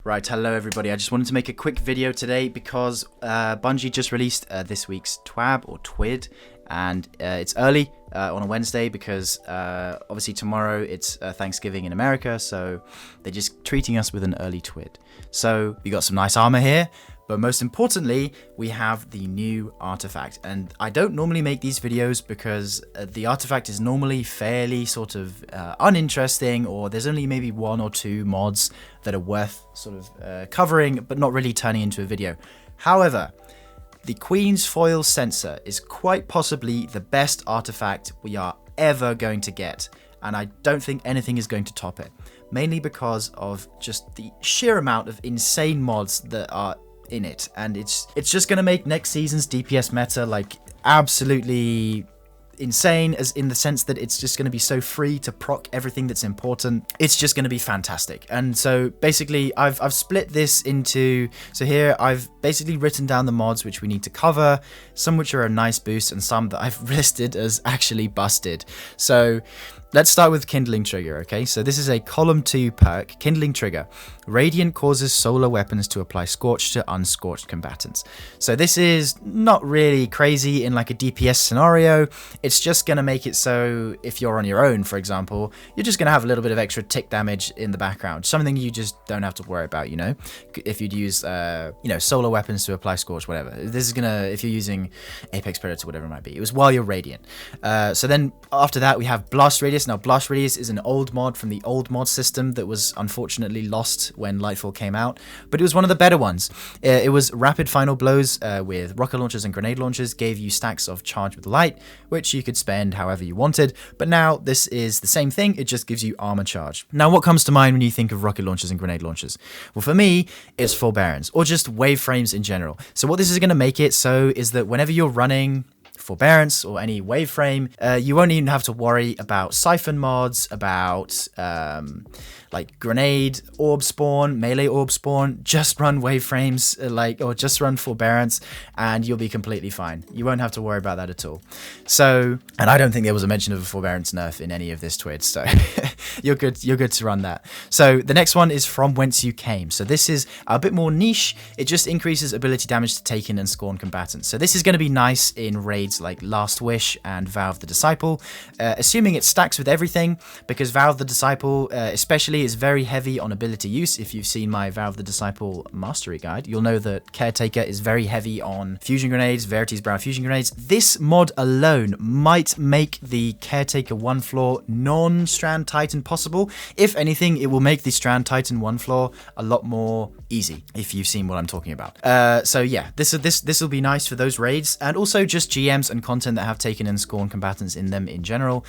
Right, hello everybody. I just wanted to make a quick video today because Bungie just released this week's TWAB or TWID, and it's early on a Wednesday because obviously tomorrow it's Thanksgiving in America, so they're just treating us with an early TWID. So we got some nice armor here, but most importantly, we have the new artifact. And I don't normally make these videos because the artifact is normally fairly sort of uninteresting, or there's only maybe one or two mods that are worth sort of covering, but not really turning into a video. However, the Queen's Foil Sensor is quite possibly the best artifact we are ever going to get, and I don't think anything is going to top it, mainly because of just the sheer amount of insane mods that are in it, and it's just going to make next season's DPS meta like absolutely insane, as in the sense that it's just going to be so free to proc everything that's important. It's just going to be fantastic. And so basically I've split this into, so here I've basically written down the mods which we need to cover, some which are a nice boost and some that I've listed as actually busted. So let's start with Kindling Trigger, okay? So this is a column 2 perk, Kindling Trigger. Radiant causes solar weapons to apply Scorch to unscorched combatants. So this is not really crazy in like a DPS scenario. It's just going to make it so if you're on your own, for example, you're just going to have a little bit of extra tick damage in the background. Something you just don't have to worry about, you know? If you'd use, solar weapons to apply Scorch, whatever. This is going to, if you're using Apex Predator, whatever it might be. It was while you're Radiant. So then after that, we have Blast Radius. Now, Blast Radius is an old mod from the old mod system that was unfortunately lost when Lightfall came out, but it was one of the better ones. It was rapid final blows with rocket launchers and grenade launchers, gave you stacks of charge with light, which you could spend however you wanted, but now this is the same thing, it just gives you armor charge. Now, what comes to mind when you think of rocket launchers and grenade launchers? Well, for me, it's forbearance, or just wave frames in general. So what this is going to make it so is that whenever you're running forbearance or any wave frame, you won't even have to worry about siphon mods, about like grenade orb spawn, melee orb spawn. Just run wave frames, or just run forbearance, and you'll be completely fine. You won't have to worry about that at all. So, and I don't think there was a mention of a forbearance nerf in any of this TWID, so you're good to run that. So the next one is From Whence You Came. So this is a bit more niche. It just increases ability damage to taken and scorn combatants. So this is going to be nice in raids like Last Wish and Vow of the Disciple, assuming it stacks with everything, because Vow of the Disciple especially is very heavy on ability use. If you've seen my Vow of the Disciple mastery guide, you'll know that Caretaker is very heavy on fusion grenades, Verity's Brow fusion grenades. This mod alone might make the Caretaker 1 floor non-Strand Titan possible. If anything, it will make the Strand Titan 1 floor a lot more easy, if you've seen what I'm talking about. So yeah, this will be nice for those raids, and also just GMs and content that have taken and scorn combatants in them in general.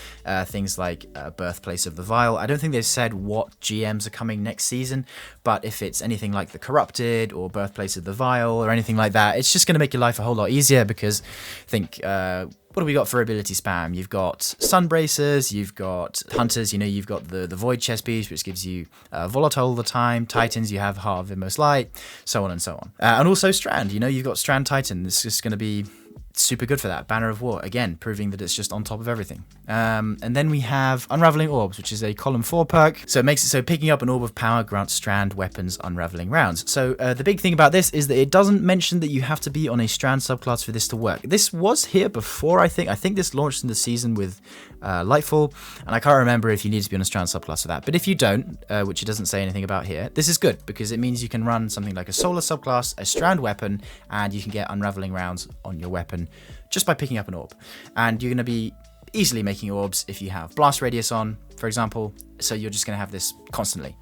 Things like Birthplace of the Vile. I don't think they've said what GMs are coming next season, but if it's anything like the Corrupted or Birthplace of the Vile or anything like that, it's just going to make your life a whole lot easier, because think, what have we got for ability spam? You've got Sun Bracers, you've got Hunters, you've got the Void Chest Piece, which gives you Volatile all the time. Titans, you have Heart of Inmost Light, so on and so on. And also Strand, you've got Strand Titan. It's just going to be super good for that. Banner of War, again, proving that it's just on top of everything. And then we have Unraveling Orbs, which is a column 4 perk. So it makes it so picking up an Orb of Power grants Strand weapons unraveling rounds. So the big thing about this is that it doesn't mention that you have to be on a Strand subclass for this to work. This was here before, I think. I think this launched in the season with Lightfall, and I can't remember if you need to be on a Strand subclass for that. But if you don't, which it doesn't say anything about here, this is good, because it means you can run something like a Solar subclass, a Strand weapon, and you can get unraveling rounds on your weapon just by picking up an orb. And you're going to be easily making orbs if you have Blast Radius on, for example, so you're just going to have this constantly.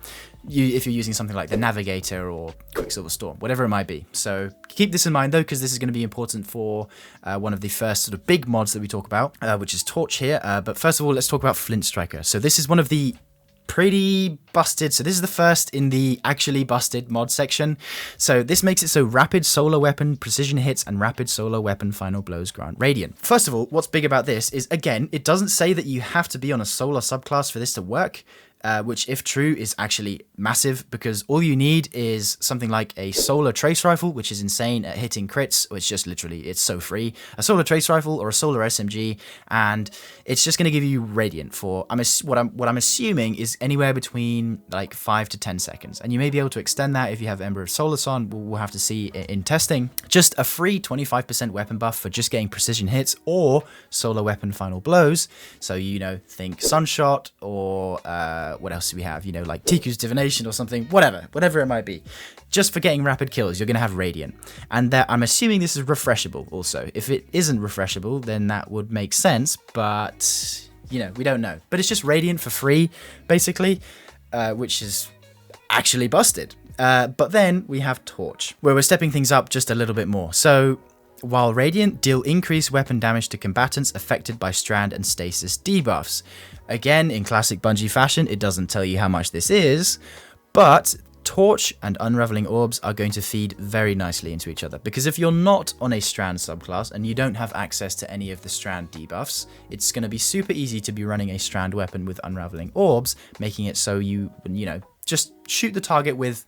If you're using something like the Navigator or Quicksilver Storm, whatever it might be. So keep this in mind though, because this is going to be important for one of the first sort of big mods that we talk about, which is Torch here. But first of all, let's talk about Flint Striker. So this is one of the pretty busted. So this is the first in the actually busted mod section. So this makes it so rapid solar weapon precision hits and rapid solar weapon final blows grant radiant. First of all, what's big about this is, again, it doesn't say that you have to be on a solar subclass for this to work. which if true is actually massive, because all you need is something like a solar trace rifle, which is insane at hitting crits, which just literally, it's so free. A solar trace rifle or a solar SMG, and it's just going to give you radiant for, what I'm assuming is anywhere between like 5 to 10 seconds, and you may be able to extend that if you have Ember of Solace on. We'll have to see in testing. Just a free 25% weapon buff for just getting precision hits or solar weapon final blows. So, you know, think Sunshot or what else do we have? You know, like Tiku's Divination or something, whatever it might be. Just for getting rapid kills, you're going to have Radiant. And that, I'm assuming this is refreshable also. If it isn't refreshable, then that would make sense, but, you know, we don't know. But it's just Radiant for free, basically, which is actually busted. But then we have Torch, where we're stepping things up just a little bit more. So, while Radiant, deal increased weapon damage to combatants affected by strand and stasis debuffs. Again, in classic Bungie fashion, it doesn't tell you how much this is, but Torch and Unraveling Orbs are going to feed very nicely into each other, because if you're not on a strand subclass and you don't have access to any of the strand debuffs, it's going to be super easy to be running a strand weapon with Unraveling Orbs, making it so you know, just shoot the target with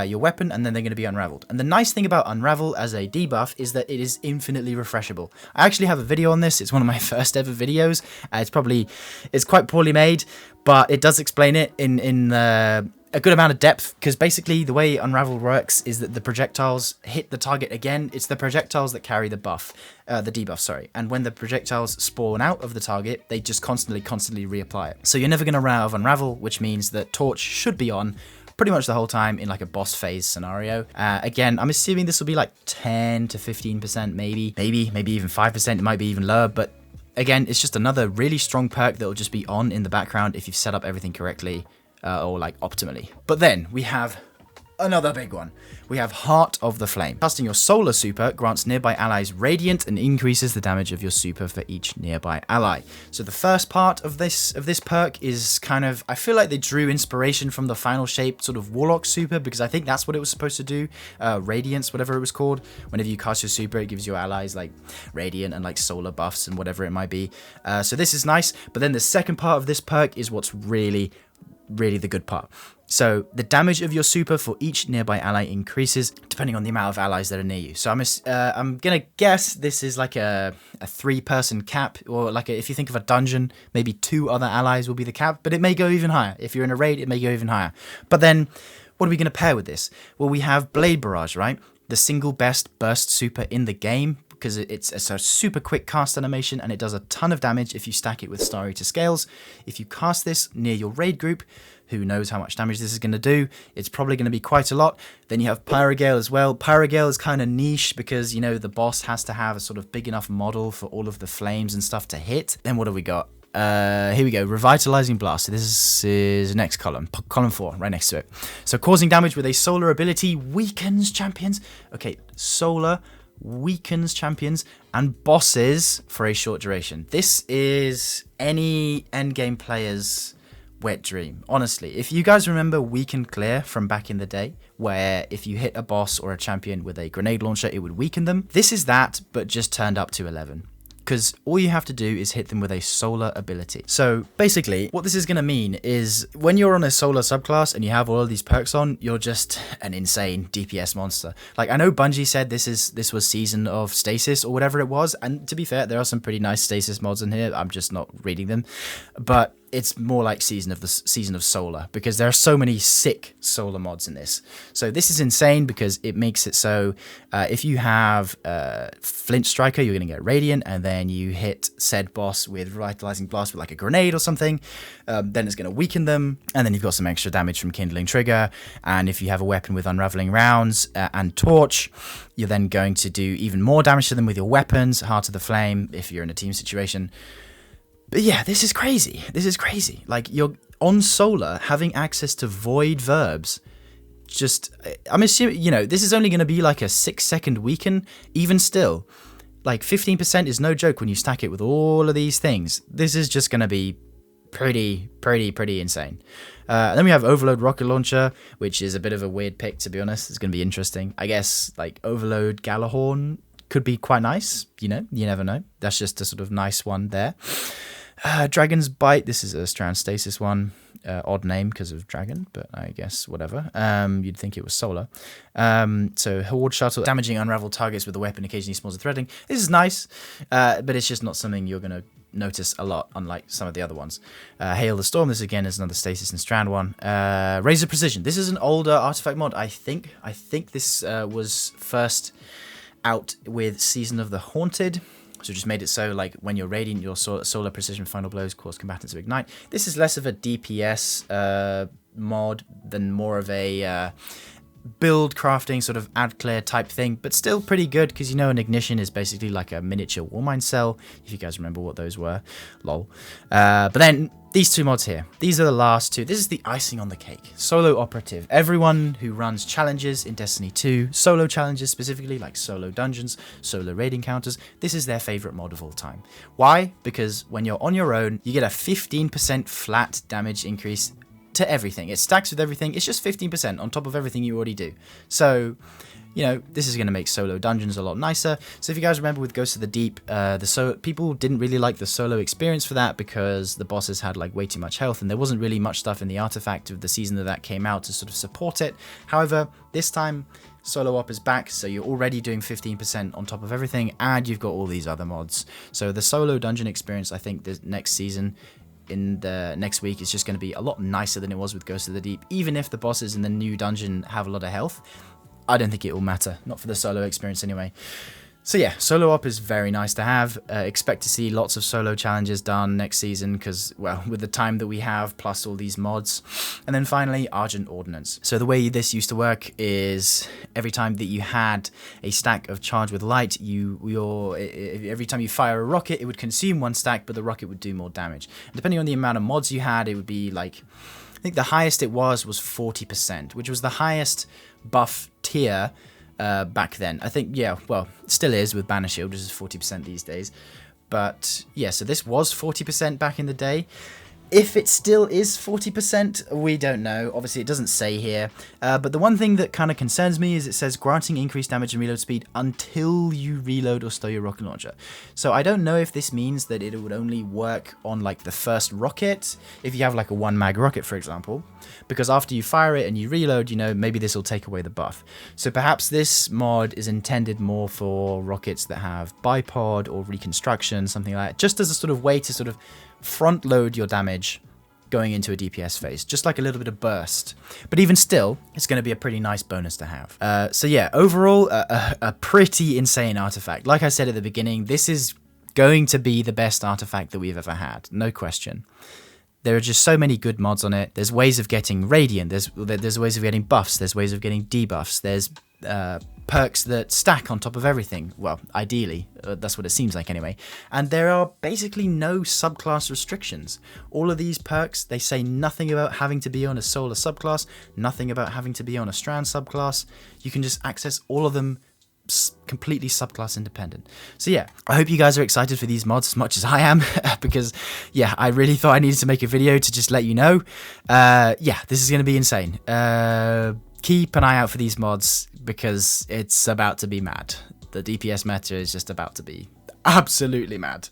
your weapon, and then they're going to be unraveled. And the nice thing about Unravel as a debuff is that it is infinitely refreshable. I actually have a video on this. It's one of my first ever videos. It's quite poorly made, but it does explain it in a good amount of depth, because basically the way Unravel works is that the projectiles hit the target again. It's the projectiles that carry the buff, the debuff, sorry. And when the projectiles spawn out of the target, they just constantly reapply it. So you're never going to run out of Unravel, which means that Torch should be on pretty much the whole time in like a boss phase scenario. Again, I'm assuming this will be like 10 to 15%, maybe even 5%. It might be even lower, but again, it's just another really strong perk that will just be on in the background if you've set up everything correctly, or like optimally. But then we have another big one. We have Heart of the Flame. Casting your solar super grants nearby allies radiant and increases the damage of your super for each nearby ally. So the first part of this perk is kind of, I feel like they drew inspiration from the final shape sort of warlock super, because I think that's what it was supposed to do. Radiance, whatever it was called. Whenever you cast your super, it gives your allies like radiant and like solar buffs and whatever it might be. So this is nice. But then the second part of this perk is what's really the good part. So the damage of your super for each nearby ally increases depending on the amount of allies that are near you. So I'm gonna guess this is like a 3-person cap, or like if you think of a dungeon, maybe 2 other allies will be the cap, but it may go even higher. If you're in a raid, it may go even higher. But then what are we gonna pair with this? Well, we have Blade Barrage, right? The single best burst super in the game, because it's a super quick cast animation and it does a ton of damage if you stack it with Star Eater Scales. If you cast this near your raid group, who knows how much damage this is going to do? It's probably going to be quite a lot. Then you have Pyrogale as well. Pyrogale is kind of niche because, you know, the boss has to have a sort of big enough model for all of the flames and stuff to hit. Then what have we got? Here we go, Revitalizing Blast. So this is next column, column 4, right next to it. So causing damage with a solar ability weakens champions. Okay, solar weakens champions and bosses for a short duration. This is any endgame player's wet dream, honestly. If you guys remember Weaken Clear from back in the day, where if you hit a boss or a champion with a grenade launcher, it would weaken them. This is that, but just turned up to 11. Because all you have to do is hit them with a solar ability. So basically, what this is going to mean is when you're on a solar subclass and you have all of these perks on, you're just an insane DPS monster. Like, I know Bungie said this was Season of Stasis or whatever it was, and to be fair, there are some pretty nice stasis mods in here. I'm just not reading them, but it's more like Season of Solar, because there are so many sick solar mods in this. So this is insane because it makes it so if you have Flint Striker, you're going to get Radiant, and then you hit said boss with Revitalizing Blast with like a grenade or something, then it's going to weaken them, and then you've got some extra damage from Kindling Trigger, and if you have a weapon with Unraveling Rounds and Torch, you're then going to do even more damage to them with your weapons, Heart of the Flame, if you're in a team situation. But yeah, this is crazy. This is crazy. Like, you're on solar having access to void verbs. Just, I'm assuming, you know, this is only going to be like a 6-second weaken. Even still, like 15% is no joke when you stack it with all of these things. This is just going to be pretty insane. Then we have Overload Rocket Launcher, which is a bit of a weird pick, to be honest. It's going to be interesting. I guess, like, Overload Galahorn could be quite nice. You know, you never know. That's just a sort of nice one there. Dragon's Bite. This is a strand stasis one. Odd name because of dragon, but I guess whatever. You'd think it was solar. So Horde Shuttle, damaging unraveled targets with a weapon, occasionally spawns a threading. This is nice, but it's just not something you're going to notice a lot, unlike some of the other ones. Hail the Storm, this again is another stasis and strand one. Razor Precision, this is an older artifact mod, I think. I think this was first out with Season of the Haunted. So just made it so, like, when you're radiant, your solar precision final blows cause combatants to ignite. This is less of a DPS mod than more of a build crafting sort of ad clear type thing, but still pretty good because, you know, an ignition is basically like a miniature warmind cell, if you guys remember what those were. Lol. But then these two mods here, these are the last two. This is the icing on the cake. Solo operative. Everyone who runs challenges in Destiny 2, solo challenges specifically, like solo dungeons, solo raid encounters, this is their favorite mod of all time. Why? Because when you're on your own, you get a 15% flat damage increase to everything. It stacks with everything. It's just 15% on top of everything you already do. So, you know, this is going to make solo dungeons a lot nicer. So if you guys remember with Ghosts of the Deep, people didn't really like the solo experience for that because the bosses had like way too much health and there wasn't really much stuff in the artifact of the season that came out to sort of support it. However, this time solo op is back, so you're already doing 15% on top of everything and you've got all these other mods. So the solo dungeon experience, I think the next season, in the next week, is just going to be a lot nicer than it was with Ghost of the Deep. Even if the bosses in the new dungeon have a lot of health, I don't think it will matter. Not for the solo experience anyway. So yeah, solo op is very nice to have. Expect to see lots of solo challenges done next season because, well, with the time that we have, plus all these mods. And then finally, Argent Ordnance. So the way this used to work is every time that you had a stack of Charge with Light, every time you fire a rocket, it would consume one stack, but the rocket would do more damage. And depending on the amount of mods you had, it would be like, I think the highest it was 40%, which was the highest buff tier back then. I think, yeah, well, it still is with Banner Shield, which is 40% these days. But yeah, so this was 40% back in the day. If it still is 40%, we don't know. Obviously, it doesn't say here. But the one thing that kind of concerns me is it says granting increased damage and reload speed until you reload or stow your rocket launcher. So I don't know if this means that it would only work on like the first rocket, if you have like a 1 mag rocket, for example. Because after you fire it and you reload, you know, maybe this will take away the buff. So perhaps this mod is intended more for rockets that have bipod or reconstruction, something like that, just as a sort of way to sort of front load your damage going into a DPS phase, just like a little bit of burst. But even still, it's going to be a pretty nice bonus to have. So yeah, overall, a pretty insane artifact. Like I said at the beginning, this is going to be the best artifact that we've ever had, no question. There are just so many good mods on it. There's ways of getting radiant, there's ways of getting buffs, there's ways of getting debuffs, there's perks that stack on top of everything. Well, ideally, that's what it seems like anyway. And there are basically no subclass restrictions. All of these perks, they say nothing about having to be on a solar subclass, nothing about having to be on a strand subclass. You can just access all of them completely subclass independent. So yeah, I hope you guys are excited for these mods as much as I am, because yeah, I really thought I needed to make a video to just let you know. Yeah, this is going to be insane. Keep an eye out for these mods because it's about to be mad. The DPS meta is just about to be absolutely mad.